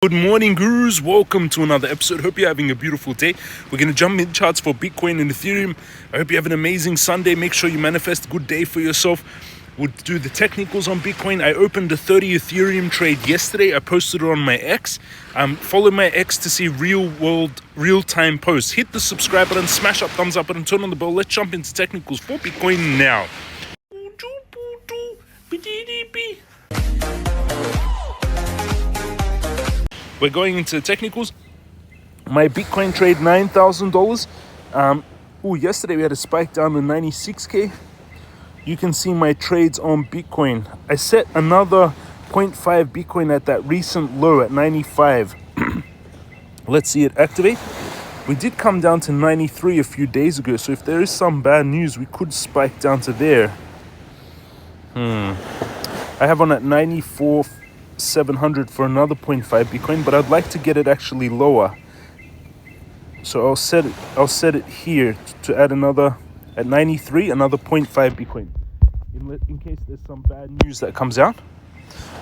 Good morning, gurus. Welcome to another episode. Hope you're having a beautiful day. We're going to jump in charts for Bitcoin and Ethereum. I hope you have an amazing Sunday. Make sure you manifest a good day for yourself. We'll do the technicals on Bitcoin. I opened a 30 Ethereum trade yesterday. I posted it on my X. Follow my X to see real-time posts. Hit the subscribe button, smash up thumbs up button, turn on the bell. Let's jump into technicals for Bitcoin now. We're going into the technicals. My Bitcoin trade, $9,000. Yesterday we had a spike down to 96K. You can see my trades on Bitcoin. I set another 0.5 Bitcoin at that recent low at 95. Let's see it activate. We did come down to 93 a few days ago. So if there is some bad news, we could spike down to there. I have on at 94,700 for another 0.5 Bitcoin, but I'd like to get it actually lower. So I'll set it here to add another at 93, another 0.5 Bitcoin. In case there's some bad news that comes out.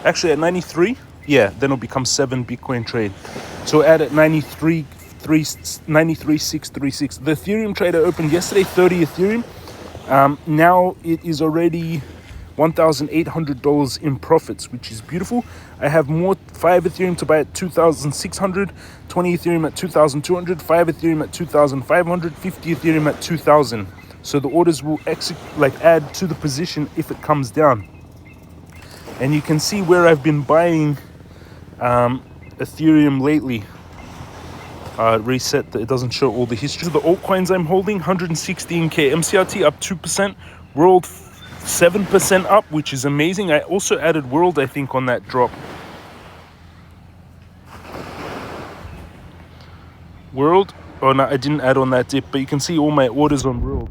Actually at 93, then it'll become 7 Bitcoin trade. So add at 93,636. The Ethereum trade I opened yesterday, 30 Ethereum. Now it is already $1,800 in profits, which is beautiful. I have more 5 Ethereum to buy at 2,600, 20 Ethereum at 2,200, 5 Ethereum at 2,500, 50 Ethereum at 2,000. So the orders will add to the position if it comes down. And you can see where I've been buying Ethereum lately. Reset that it doesn't show all the history. The altcoins I'm holding, 116k, MCRT up 2%, World 7% up, which is amazing. I also added World, I think, on that drop. World, oh no, I didn't add on that dip, but you can see all my orders on World.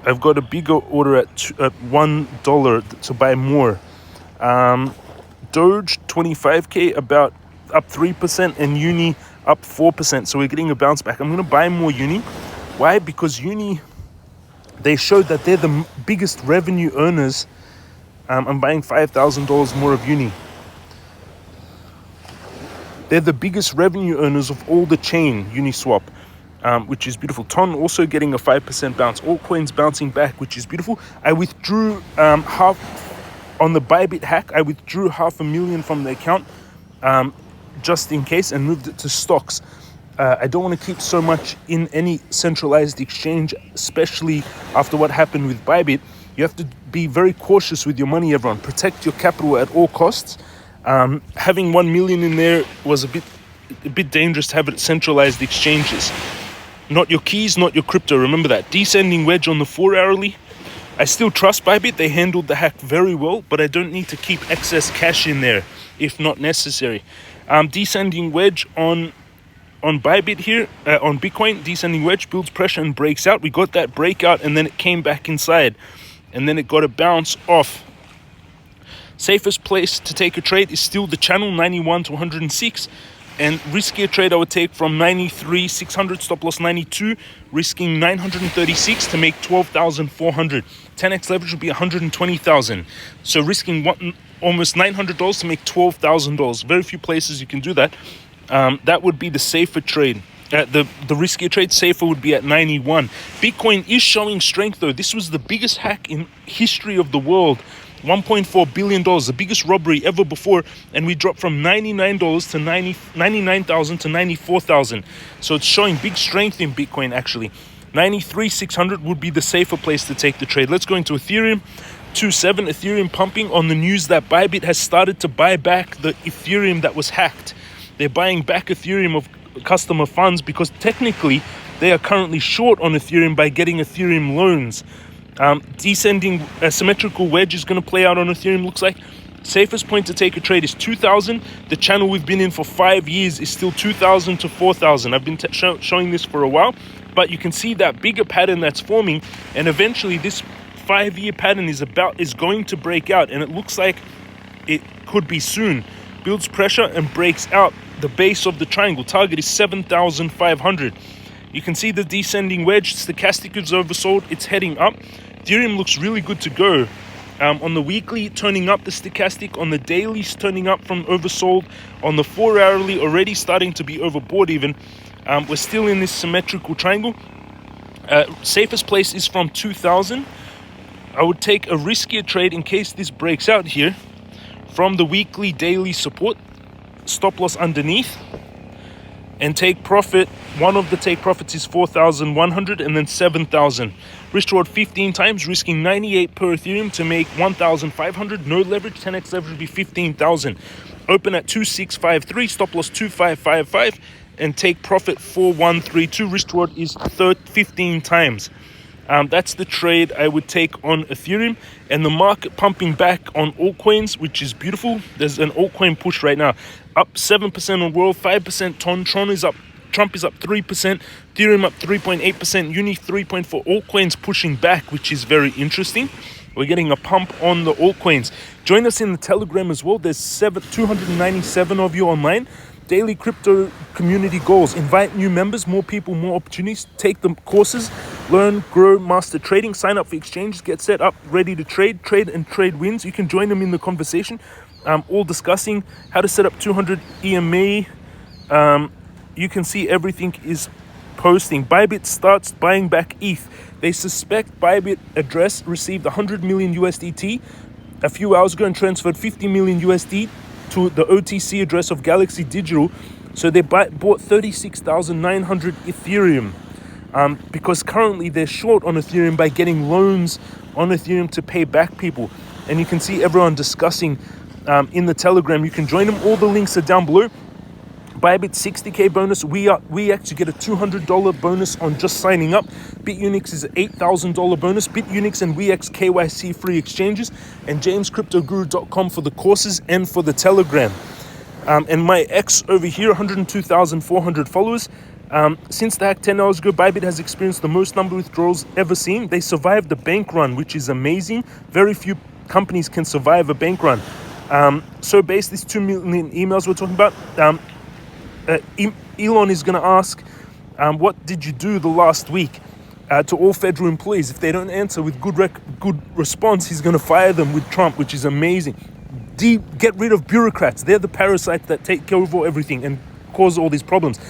I've got a bigger order at $1 to buy more. Doge 25k, about up 3%, and Uni up 4%. So we're getting a bounce back. I'm going to buy more Uni. Why? Because Uni, they showed that they're the biggest revenue earners. I'm buying $5,000 more of Uni. They're the biggest revenue earners of all the chain, Uniswap, which is beautiful. Ton also getting a 5% bounce. Altcoins bouncing back, which is beautiful. I withdrew half on the Bybit hack. I withdrew $500,000 from the account just in case and moved it to stocks. I don't want to keep so much in any centralized exchange, especially after what happened with Bybit. You have to be very cautious with your money, everyone. Protect your capital at all costs. Having 1 million in there was a bit dangerous to have it at centralized exchanges. Not your keys, not your crypto. Remember that. Descending wedge on the 4-hourly. I still trust Bybit. They handled the hack very well, but I don't need to keep excess cash in there if not necessary. Descending wedge on Bybit here, on Bitcoin, descending wedge, builds pressure and breaks out. We got that breakout and then it came back inside and then it got a bounce off. Safest place to take a trade is still the channel, 91 to 106. And riskier trade I would take from 93,600, stop loss 92, risking 936 to make 12,400. 10x leverage would be 120,000. So risking almost $900 to make $12,000. Very few places you can do that. That would be the safer trade. The riskier trade, safer, would be at 91. Bitcoin is showing strength though. This was the biggest hack in history of the world. $1.4 billion, the biggest robbery ever before, and we dropped from $99 to 99,000 to 94,000. So it's showing big strength in Bitcoin actually. 93,600 would be the safer place to take the trade. Let's go into Ethereum. 2.7 Ethereum pumping on the news that Bybit has started to buy back the Ethereum that was hacked. They're buying back Ethereum of customer funds because technically they are currently short on Ethereum by getting Ethereum loans. Descending symmetrical wedge is going to play out on Ethereum, looks like. Safest point to take a trade is 2,000. The channel we've been in for 5 years is still 2,000 to 4,000. I've been showing this for a while, but you can see that bigger pattern that's forming, and eventually this 5-year pattern is going to break out, and it looks like it could be soon. Builds pressure and breaks out the base of the triangle. Target is 7,500. You can see the descending wedge. Stochastic is oversold. It's heading up. Ethereum looks really good to go. On the weekly, turning up the stochastic. On the daily, turning up from oversold. On the 4-hourly, already starting to be overbought even. We're still in this symmetrical triangle. Safest place is from 2000. I would take a riskier trade in case this breaks out here from the weekly daily support, stop loss underneath, and take profit. One of the take profits is 4,100 and then 7,000. Risk reward 15 times, risking 98 per Ethereum to make 1,500. No leverage, 10x leverage would be 15,000. Open at 2653, stop loss 2555, and take profit 4132. Risk reward is 15 times. That's the trade I would take on Ethereum, and the market pumping back on altcoins, which is beautiful. There's an altcoin push right now, up 7% on World, 5% Tron is up, Trump is up 3%, Ethereum up 3.8%, Uni 3.4. Altcoins pushing back, which is very interesting. We're getting a pump on the altcoins. Join us in the Telegram as well. There's 297 of you online. Daily crypto community goals: invite new members, more people, more opportunities. Take the courses, learn, grow, master trading. Sign up for exchanges, get set up, ready to trade and trade wins. You can join them in the conversation, all discussing how to set up 200 EMA. You can see everything is posting. Bybit starts buying back ETH. They suspect Bybit address received 100 million USDT a few hours ago and transferred 50 million USD to the OTC address of Galaxy Digital. So they bought 36,900 Ethereum because currently they're short on Ethereum by getting loans on Ethereum to pay back people. And you can see everyone discussing in the Telegram. You can join them. All the links are down below. Bybit 60k bonus. Weex, you get a $200 bonus on just signing up. Bitunix is an $8,000 bonus. Bitunix and Weex KYC free exchanges, and jamescryptoguru.com for the courses and for the Telegram. And my X over here, 102,400 followers. Since the hack 10 hours ago, Bybit has experienced the most number of withdrawals ever seen. They survived the bank run, which is amazing. Very few companies can survive a bank run. So based these 2 million emails we're talking about, Elon is going to ask, what did you do the last week to all federal employees? If they don't answer with good response, he's going to fire them with Trump, which is amazing. Get rid of bureaucrats. They're the parasites that take care of everything and cause all these problems.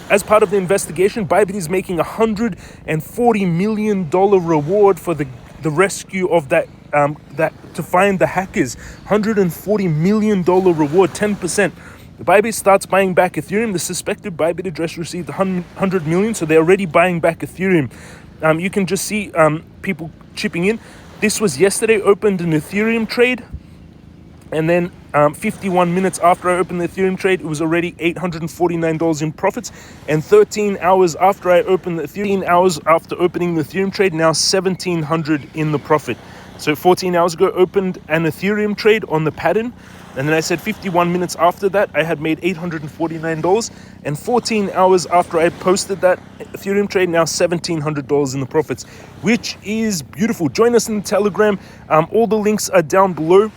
As part of the investigation, Bybit is making $140 million reward for the rescue of that to find the hackers. $140 million reward, 10%. Bybit starts buying back Ethereum. The suspected Bybit address received 100 million, so they're already buying back Ethereum. You can just see people chipping in. This was yesterday, opened an Ethereum trade, and then 51 minutes after I opened the Ethereum trade, it was already $849 in profits. And 13 hours after I opened the Ethereum, hours after opening the Ethereum trade, now 1,700 in the profit. So 14 hours ago, opened an Ethereum trade on the pattern. And then I said 51 minutes after that, I had made $849. And 14 hours after I posted that Ethereum trade, now $1,700 in the profits, which is beautiful. Join us in the Telegram. All the links are down below.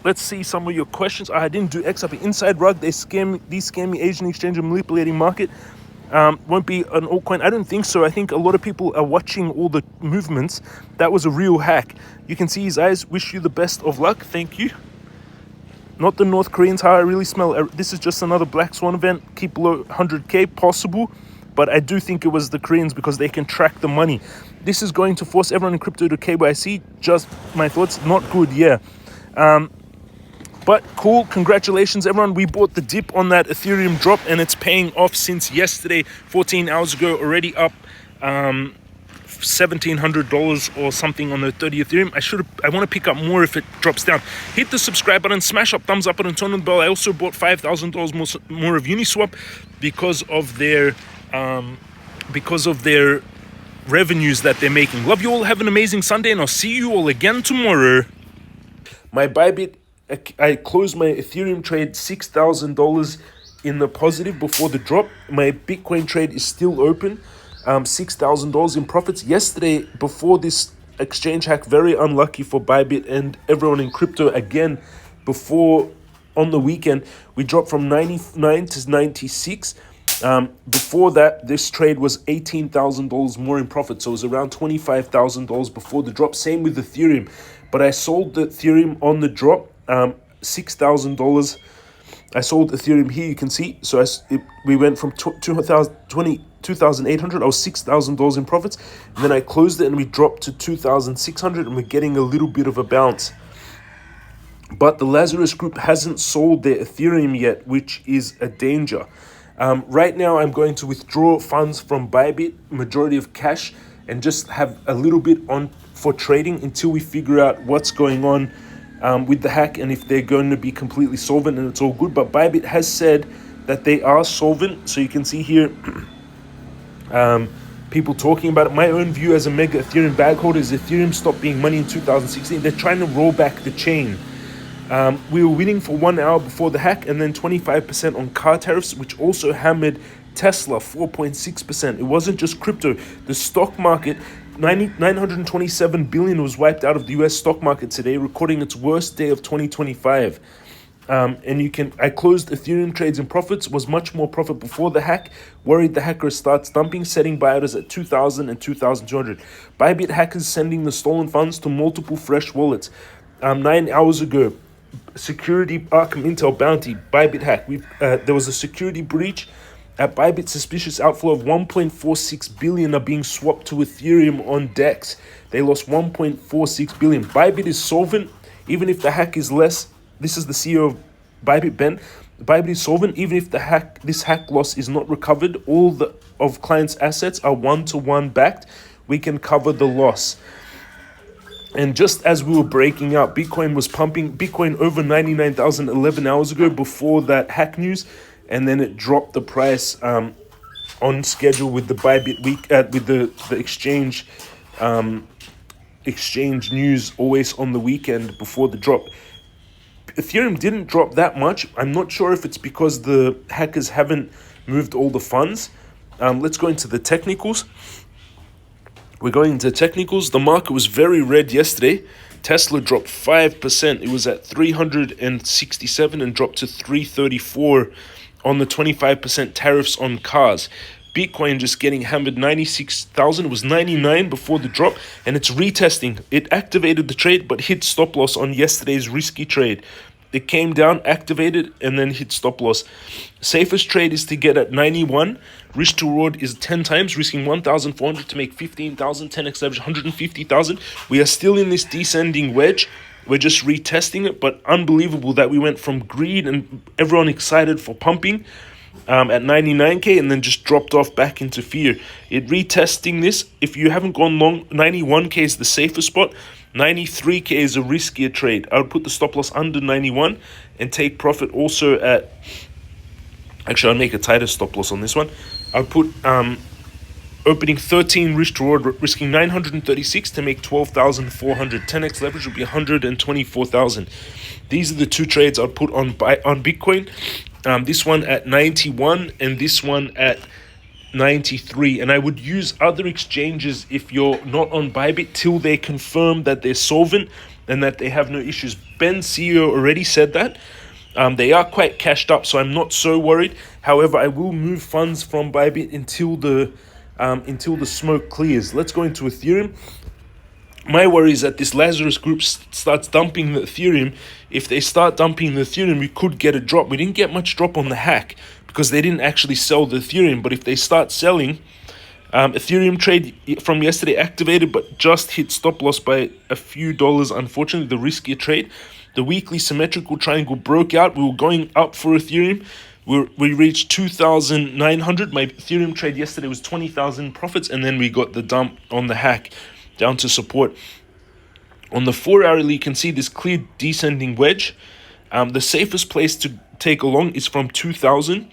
Let's see some of your questions. I didn't do X up inside rug. These scammy Asian exchange and manipulating market. Won't be an altcoin. I don't think so. I think a lot of people are watching all the movements. That was a real hack. You can see his eyes. Wish you the best of luck. Thank you. Not the North Koreans, how I really smell. This is just another Black Swan event. Keep below 100k possible. But I do think it was the Koreans because they can track the money. This is going to force everyone in crypto to KYC. Just my thoughts. Not good, yeah. But cool, congratulations everyone. We bought the dip on that Ethereum drop and it's paying off since yesterday, 14 hours ago, already up $1,700 or something on the 30 Ethereum. I want to pick up more if it drops down. Hit the subscribe button, smash up thumbs up button, turn on the bell. I also bought $5,000 more of Uniswap because of their revenues that they're making. Love you all. Have an amazing Sunday and I'll see you all again tomorrow. My Bybit, I closed my Ethereum trade $6,000 in the positive before the drop. My Bitcoin trade is still open, $6,000 in profits. Yesterday, before this exchange hack, very unlucky for Bybit and everyone in crypto. Again, before on the weekend, we dropped from 99 to 96. Before that, this trade was $18,000 more in profit. So it was around $25,000 before the drop. Same with Ethereum. but I sold the Ethereum on the drop, $6,000. I sold Ethereum here, you can see. So we went from 2,800. I was $6,000 in profits. And then I closed it and we dropped to 2,600, and we're getting a little bit of a bounce. But the Lazarus Group hasn't sold their Ethereum yet, which is a danger. Right now, I'm going to withdraw funds from Bybit, majority of cash, and just have a little bit on for trading until we figure out what's going on with the hack and if they're going to be completely solvent and it's all good. But Bybit has said that they are solvent. So you can see here people talking about it. My own view as a mega Ethereum bag holder is Ethereum stopped being money in 2016. They're trying to roll back the chain. We were winning for 1 hour before the hack, and then 25% on car tariffs, which also hammered Tesla 4.6%. It wasn't just crypto. The stock market, 927 billion was wiped out of the US stock market today, recording its worst day of 2025. I closed Ethereum trades in profits, was much more profit before the hack, worried the hacker starts dumping, setting buy orders at 2,000 and 2,200. Bybit hackers sending the stolen funds to multiple fresh wallets. 9 hours ago, security Arkham Intel bounty, Bybit hack. There was a security breach at Bybit. Suspicious outflow of 1.46 billion are being swapped to Ethereum on DEX. They lost 1.46 billion. Bybit is solvent, even if the hack is less. This is the CEO of Bybit, Ben. Bybit is solvent, even if this hack loss is not recovered. All of clients' assets are one-to-one backed. We can cover the loss. And just as we were breaking out, Bitcoin was pumping. Bitcoin over 99,000 11 hours ago before that hack news, and then it dropped the price on schedule with the Bybit week with the exchange news always on the weekend before the drop. Ethereum didn't drop that much. I'm not sure if it's because the hackers haven't moved all the funds. Let's go into the technicals. We're going into technicals. The market was very red yesterday. Tesla dropped 5%. It was at 367 and dropped to 334 on the 25% tariffs on cars. Bitcoin just getting hammered 96,000. It was 99 before the drop, and it's retesting. It activated the trade but hit stop loss on yesterday's risky trade. It came down, activated, and then hit stop loss. Safest trade is to get at 91. Risk to reward is 10 times, risking 1,400 to make 15,000. 10x leverage, 150,000. We are still in this descending wedge. We're just retesting it, but unbelievable that we went from greed and everyone excited for pumping at 99k and then just dropped off back into fear. It retesting this. If you haven't gone long, 91k is the safest spot. 93k is a riskier trade. I would put the stop loss under 91 and take profit also at... Actually, I'll make a tighter stop loss on this one. I'll put opening 13 risk to reward, risking 936 to make 12,400. 10x leverage will be 124,000. These are the two trades I'll put on Bitcoin. This one at 91 and this one at 93. And I would use other exchanges if you're not on Bybit till they confirm that they're solvent and that they have no issues. Ben, CEO, already said that. They are quite cashed up, so I'm not so worried. However, I will move funds from Bybit until the smoke clears. Let's go into Ethereum. My worry is that this Lazarus Group starts dumping the Ethereum. If they start dumping the Ethereum, we could get a drop. We didn't get much drop on the hack because they didn't actually sell the Ethereum. But if they start selling, Ethereum trade from yesterday activated, but just hit stop loss by a few dollars. Unfortunately, the riskier trade. The weekly symmetrical triangle broke out. We were going up for Ethereum. We reached 2,900. My Ethereum trade yesterday was 20,000 profits, and then we got the dump on the hack down to support. On the 4-hourly, you can see this clear descending wedge. The safest place to take along is from 2,000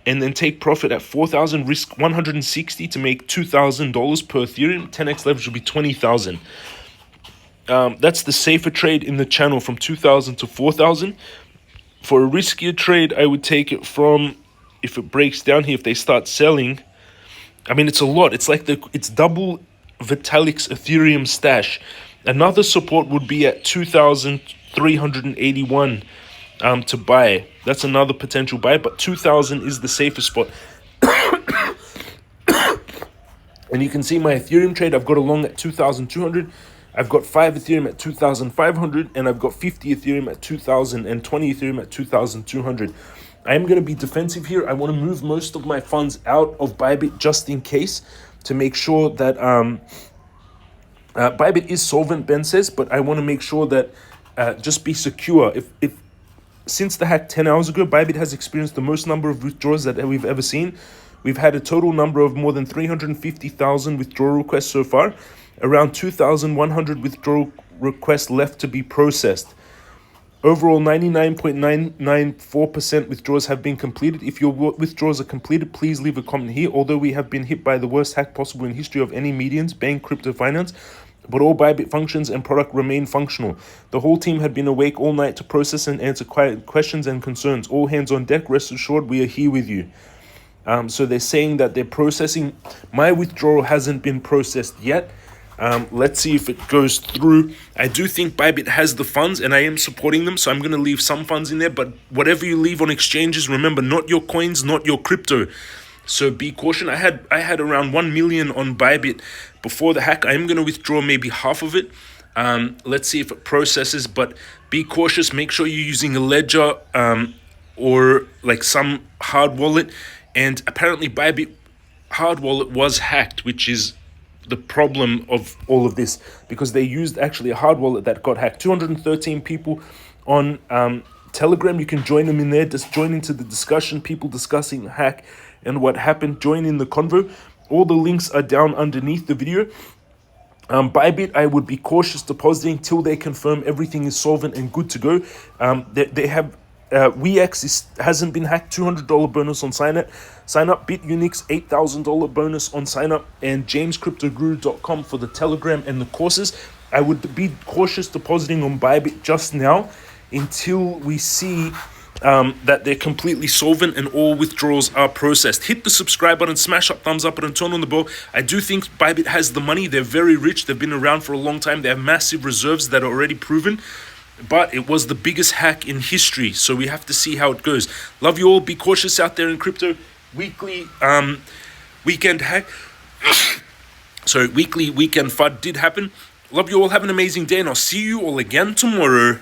and then take profit at 4,000, risk 160 to make $2,000 per Ethereum. 10x leverage will be 20,000. That's the safer trade in the channel from 2,000 to 4,000. For a riskier trade, I would take it from, if it breaks down here, if they start selling. I mean, it's a lot. It's like it's double Vitalik's Ethereum stash. Another support would be at 2,381 to buy. That's another potential buy, but 2,000 is the safest spot. And you can see my Ethereum trade, I've got along at 2,200. I've got 5 Ethereum at 2,500, and I've got 50 Ethereum at 2,000 and 20 Ethereum at 2,200. I am going to be defensive here. I want to move most of my funds out of Bybit just in case, to make sure that Bybit is solvent, Ben says, but I want to make sure that just be secure. If since the hack 10 hours ago, Bybit has experienced the most number of withdrawals that we've ever seen. We've had a total number of more than 350,000 withdrawal requests so far. Around 2,100 withdrawal requests left to be processed. Overall, 99.994% withdrawals have been completed. If your withdrawals are completed, please leave a comment here. Although we have been hit by the worst hack possible in history of any medians, bank, crypto, finance, but all Bybit functions and product remain functional. The whole team had been awake all night to process and answer questions and concerns. All hands on deck. Rest assured, we are here with you. So they're saying that they're processing. My withdrawal hasn't been processed yet. Let's see if it goes through. I do think Bybit has the funds, and I am supporting them, so I'm going to leave some funds in there. But whatever you leave on exchanges, remember, not your coins, not your crypto. So be cautious. I had around 1 million on Bybit before the hack. I am going to withdraw maybe half of it. Let's see if it processes, but be cautious. Make sure you're using a ledger or like some hard wallet. And apparently Bybit hard wallet was hacked, which is the problem of all of this, because they used actually a hard wallet that got hacked. 213 people on Telegram. You can join them in there. Just join into the discussion. People discussing the hack and what happened. Join in the convo. All the links are down underneath the video. Bybit, I would be cautious depositing till they confirm everything is solvent and good to go. They have Weex hasn't been hacked. $200 bonus on sign up. Bitunix $8,000 bonus on sign up, and jamescryptoguru.com for the Telegram and the courses. I would be cautious depositing on Bybit just now until we see that they're completely solvent and all withdrawals are processed. Hit the subscribe button, smash up thumbs up button, turn on the bell. I do think Bybit has the money. They're very rich. They've been around for a long time. They have massive reserves that are already proven. But it was the biggest hack in history, so we have to see how it goes. Love you all. Be cautious out there in crypto. Weekly weekend hack. Sorry, weekly weekend FUD did happen. Love you all. Have an amazing day, and I'll see you all again tomorrow.